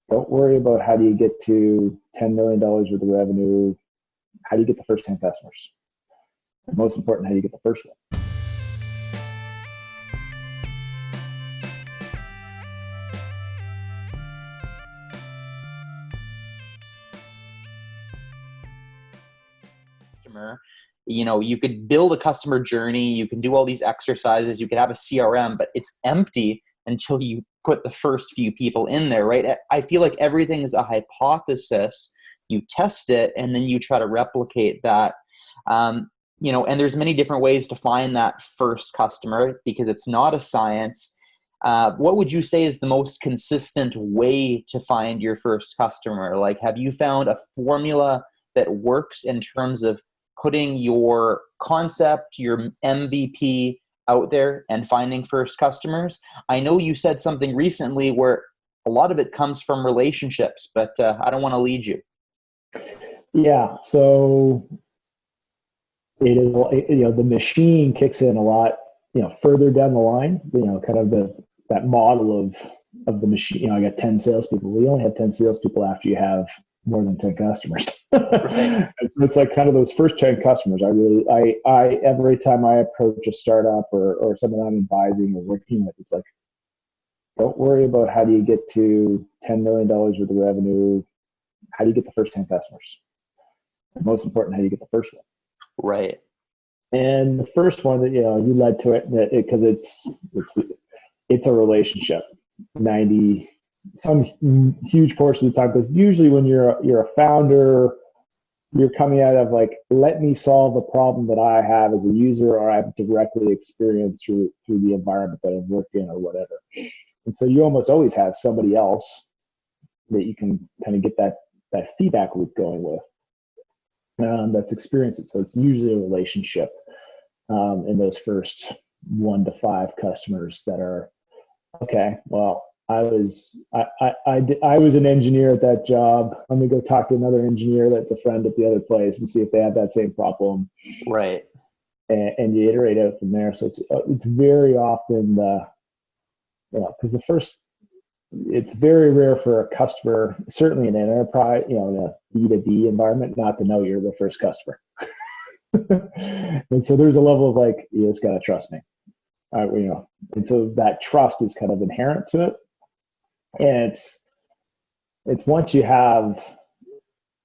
Don't worry about how do you get to $10 million worth of revenue. How do you get the first 10 customers? And most important, how do you get the first one? Customer, you could build a customer journey, you can do all these exercises, you could have a CRM, but it's empty until you put the first few people in there, right? I feel like everything is a hypothesis. You test it and then you try to replicate that. And there's many different ways to find that first customer because it's not a science. What would you say is the most consistent way to find your first customer? Like, have you found a formula that works in terms of putting your concept, your MVP out there and finding first customers? I know you said something recently where a lot of it comes from relationships, but I don't want to lead you. Yeah. So it is, the machine kicks in a lot, further down the line, kind of that model of the machine. I got 10 salespeople. We only have 10 salespeople after you have more than 10 customers. Right. It's like kind of those first 10 customers. I every time I approach a startup or someone I'm advising or working with, it's like, don't worry about how do you get to $10 million worth of revenue. How do you get the first 10 customers? And most important, how do you get the first one? Right. And the first one that, you led to it because it's a relationship. Some huge portion of the time, because usually when you're a founder, you're coming out of like, let me solve a problem that I have as a user or I've directly experienced through the environment that I've worked in or whatever. And so you almost always have somebody else that you can kind of get that feedback loop going with. That's experienced it. So it's usually a relationship in those first 1 to 5 customers that are, okay, well, I was an engineer at that job. Let me go talk to another engineer that's a friend at the other place and see if they have that same problem. Right. And you iterate out from there. So it's very often because it's very rare for a customer, certainly in an enterprise, in a B2B environment, not to know you're the first customer. And so there's a level of like, you just got to trust me. And so that trust is kind of inherent to it. And it's once you have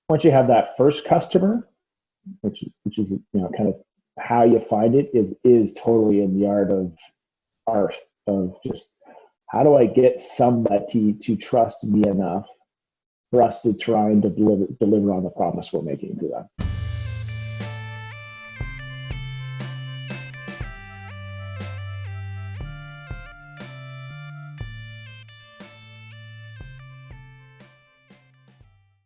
that first customer, which is, kind of how you find it is totally in the art of just, how do I get somebody to trust me enough for us to try and deliver on the promise we're making to them?